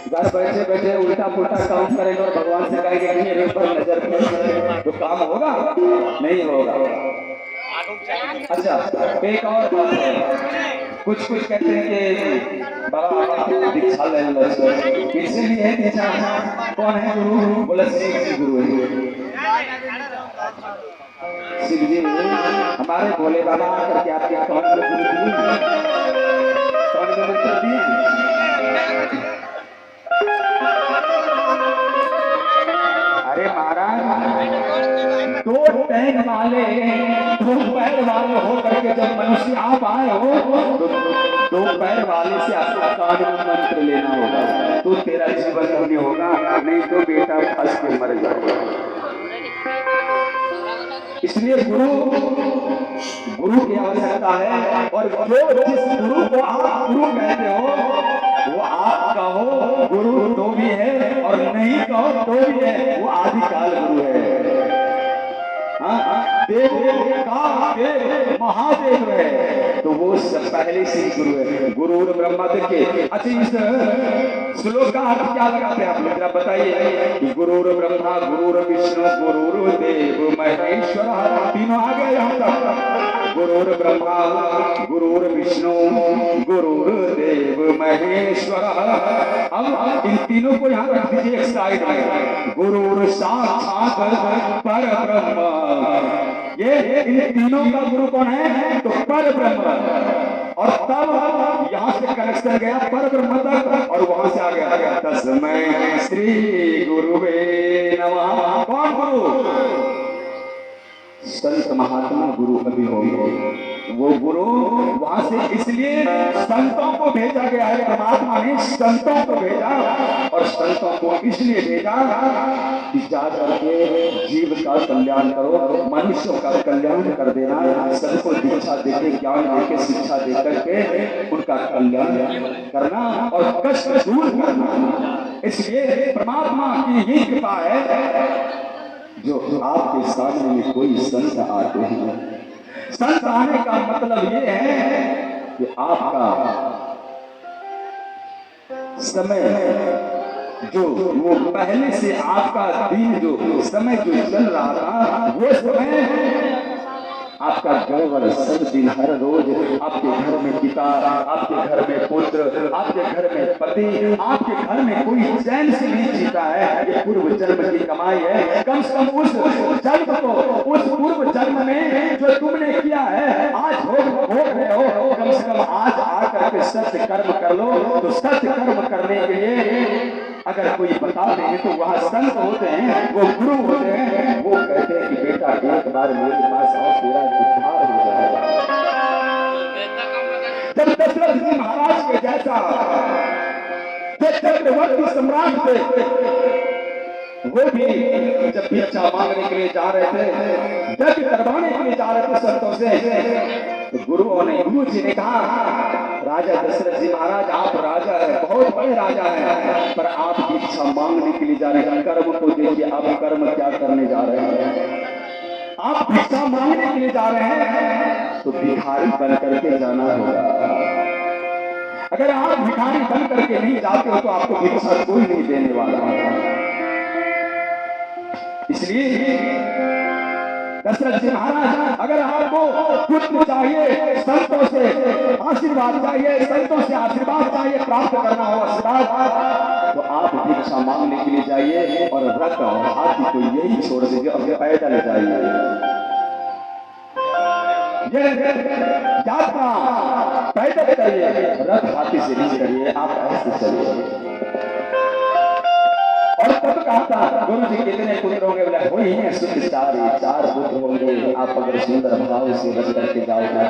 घर बैठे बैठे उल्टा पुल्टा काम करेंगे और भगवान से कहेंगे कि मेरे ऊपर नजर फेर, तो काम होगा? नहीं होगा। अच्छा, एक और बात है, कुछ कुछ कहते हैं कि बाबा दीक्षा ले लो, किससे भी है दीक्षा? कौन है गुरु? बोला शिव जी गुरु है। शिव जी हमारे भोले बाबा करके आपके कौन गुरु दिए? कौन मंत्र दिए? अरे महाराज, दो टैंक वाले, दो पैर वाले हो करके जब मनुष्य आप आए हो तो दो पैर वाले से आपको कान में मंत्र लेना होगा तो तेरा जीवन धन्य होगा, नहीं तो बेटा फंस के मर जाएगा। इसलिए गुरु की आवश्यकता है। और जो जिस गुरु को आप गुरु कहते हो वो आपका हो गुरु तो भी है, और नहीं कहो तो भी है, वो आदिकाल गुरु है। देव का देव महादेव है, तो वो सब पहले से ही गुरु है। गुरु ब्रह्मा देखिए। अच्छा, इस श्लोक का अर्थ क्या लगाते हैं आप लोग जरा बताइए कि गुरु ब्रह्मा गुरु विष्णु गुरु देव महेश्वर, तीनों आ गए यहाँ तक। गुरु ब्रह्मा गुरु विष्णु गुरु देव महेश्वर। अब इन तीनों को यहाँ रख दीजिए एक साइड में। गुरु साक्षात पर ब्रह्म, ये इन तीनों का गुरु कौन है? तो पर ब्रह्म। और तब यहाँ से कनेक्शन गया पर ब्रह्म तक, और वहां से आ गया तस्मै श्री गुरुवे नमः। कौन गुरु? संत महात्मा गुरु अभी होंगे। वो गुरु वहां से इसलिए संतों को भेजा गया है, परमात्मा ने संतों को भेजा। और संतों को इसलिए भेजा कि जा करके जीव का कल्याण करो, मनुष्यों का कल्याण कर देना, सबको दीक्षा देके ज्ञान देके शिक्षा दे करके उनका कल्याण करना और कष्ट दूर करना। इसलिए परमात्मा की ही कृपा है जो आपके सामने में कोई संत आते हैं। संत आने का मतलब ये है कि आपका समय जो वो पहले से आपका दिन जो समय जो चल रहा था वो समय आपका गड़बड़ सब दिन हर रोज आपके घर में पिता, आपके घर में पुत्र, आपके घर में पति, आपके घर में कोई चैन से नहीं जीता है। ये पूर्व जन्म की कमाई है। कम से कम उस जन्म को, उस पूर्व जन्म में जो तुमने किया है आज भोग रहे हो, कम से कम आज आकर के सत्य कर्म कर लो। तो सत्य कर्म करने के लिए अगर कोई बता दें तो वहाँ संत होते हैं, वो गुरु होते हैं, वो कहते हैं कि बेटा एक बार मेरे पास आओ, तेरा उद्धार हो जाएगा। जब दशरथ जी महाराज के जैसा चक्रवर्ती सम्राट थे, वो भी जब भिक्षा मांगने के लिए जा रहे थे, जग करवाने के लिए जा रहे थे संतों से, तो गुरु जी ने कहा राजा दशरथ जी महाराज आप राजा है, बहुत बड़े राजा हैं, पर आप भिक्षा मांगने के लिए जा रहे हैं, कर्म को देखिए आप कर्म क्या करने जा रहे हैं। आप भिक्षा मांगने के लिए जा रहे हैं तो भिखारी बन करके जाना होगा। अगर आप भिखारी बन करके नहीं जाते हो तो आपको भिक्षा कोई नहीं देने वाला। इसलिए दशरथ जी महाराज अगर आपको पुत्र चाहिए, संतों से आशीर्वाद चाहिए, संतों से आशीर्वाद चाहिए, प्राप्त करना हो आशीर्वाद, तो आप भिक्षा मांगने के लिए जाइए और रथ और हाथी को यही छोड़ दीजिए, अपने पैदल जाइए। ये यात्रा पैदल करिए, रथ हाथी से नहीं करिए, आप ऐसे चलिए। और तब कहा था गुरु जी कितने पुत्र होंगे? बोले वही है शुद्ध चार पुत्र होंगे। आप अगर सुंदर भाव से बच करके जाओगे